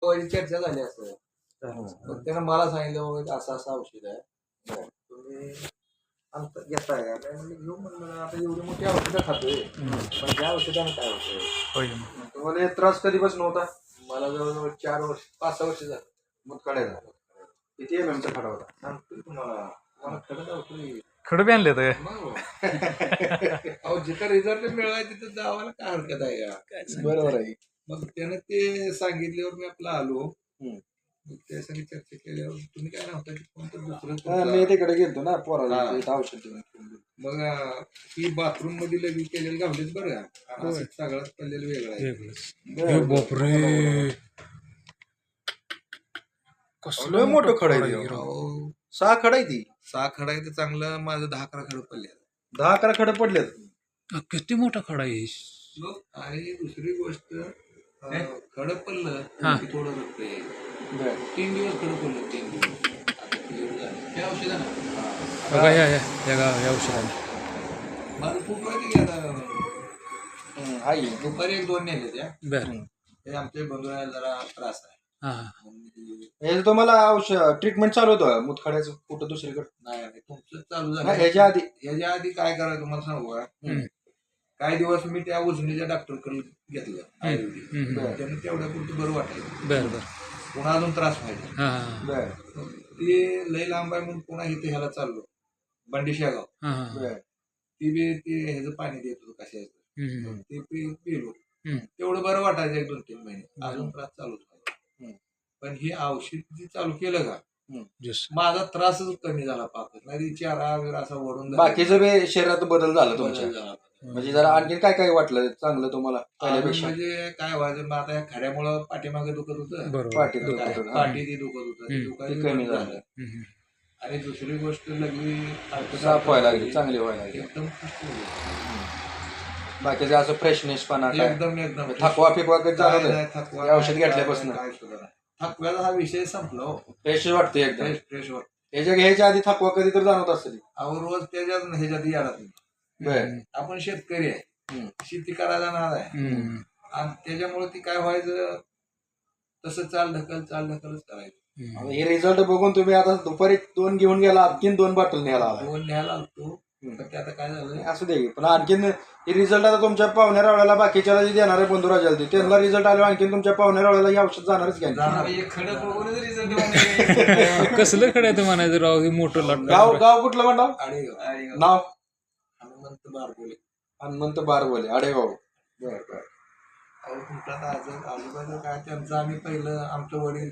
चर्चा झाली असं. मग त्यानं मला सांगितलं बाबा असं असं औषध आहे, तुम्ही घेताय का? काय म्हणलं घेऊ. म्हणलं आता एवढी मोठी औषधं खातोय, पण त्या औषधानं काय होतंय? तुम्हाला हे त्रास कधीपासून होता? मला जवळजवळ 4 वर्ष 5-6 वर्ष झालं. मग कडायला किती एमएमचा खडा होता सांगतो तुम्हाला. मला खडा होतो, खडं बी आणले तर अहो जिथं रिझल्ट मिळाला तिथं जावायला काय हरकत आहे का? बरोबर आहे. मग त्यानं ते सांगितल्यावर मी आपला आलो. मग त्यासाठी चर्चा केल्यावर तुम्ही काय नव्हता की कोणतं दुसरं मी तिकडे गेलतो ना पोराला औषध देऊन. मग ही बाथरूम मध्ये लगी केलेलं गावलीच बरं का, सगळ्यात पडलेलं वेगळं आहे. बापरे कसलं मोठं खडा आहे. अहो, 6 खडा आहे ती. 6 खडा आहे तर चांगलं, माझं 10-11 खडं पडले. 10-11 खडे पडलेत. किती मोठा खडा आहे. आणि दुसरी गोष्ट खडं पडलं की थोडं रक्त आहे. 3 दिवस खडं पडलं, 3 दिवस. आता clear झालं. त्या औषधानं बघा या औषधाने माझं खूप वेळ गेला. आई दुपारी 1-2 नेले त्या. बर हे आमच्या बंधूला जरा त्रास आहे. हा हे तुम्हाला औषध ट्रीटमेंट चालू होतं मुतखड्याचं कुठं दुसरीकडे? नाही तुमचं चालू झालं. ह्याच्या आधी काय करायचं तुम्हाला सांगू का? काही दिवस मी त्या उजनीच्या डॉक्टरकडे घेतलं आयुर्वेदिक. त्यानं तेवढ्या पुरतं बरं वाटायचं. बर बर पुन्हा अजून त्रास व्हायचा. हा ते लय लांब आहे म्हणून पुन्हा इथे ह्याला चाललो, बंडी शेगाव. ती बी ते ह्याचं पाणी देत होतं कशाचं, ते पिलो. तेवढं बरं वाटायचं 1-2-3 महिने. अजून त्रास चालूच व्हायचा. पण हे औषध जे चालू केलं का, माझा त्रासच कमी झाला पाकच. नाही चेहरा वगैरे असा वळून बाकीचं बी शरीरात बदल झाला तुमच्या? झाला. म्हणजे जरा आणखी काय काय वाटलं चांगलं तुम्हाला पहिल्यापेक्षा? म्हणजे काय व्हायचं मग आता खड्यामुळं पाठीमागे दुखत होतं, पाठी दुखत होतं. पाठी ती दुखत होतं, ते दुखायचं कमी बंद झालं. आणि दुसरी गोष्ट लगवी साफ व्हायला लागली, चांगली व्हायला लागली. एकदम खुश झालो. बाकीचं असं फ्रेशनेस पाना काय एकदम थकवा फिकवा कधी काय जाणवत नाही, नाही? थकवा हे औषध नाही, घेतल्यापासून काय सुद्धा नाही. थकव्याचा हा विषय संपला हो. फ्रेश वाटते एकदम. फ्रेश फ्रेश वाटत. ह्याच्या घ्यायच्या आधी थकवा कधी तर जाणवत असेल? अहो रोज ह्याच्यात येणार नाही. बर. आपण शेतकरी आहे, शेती करायला नाद आहे, आणि त्याच्यामुळे ती काय व्हायचं तसं चाल ढकलच करायचं. हे रिझल्ट बघून तुम्ही आता दुपारी 2 घेऊन गेला, आणखीन 2 बॉटल न्यायला आला. 2 न्यायला आलतो, पण ते आता काय झालं. असू दे, पण आणखीन हे रिझल्ट आता तुमच्या पाहुण्या रावळ्याला बाकीच्याला जे देणार आहे बंधू राजाला त्यांना रिझल्ट आल्यावर आणखीन तुमच्या पाहुण्या रावळ्याला हे औषध जाणारच घ्या. कसलं खडायचं म्हणायचं राव, हे मोठं लाट. गाव कुठलं म्हणा? आडेगाव. नाव? हनुमंत बारबोले. हनुमंत बारबोले, आडेगाव. बर बर. अहो तुमच्या आजूबाजू काय त्यांचं आम्ही पहिलं आमचं वडील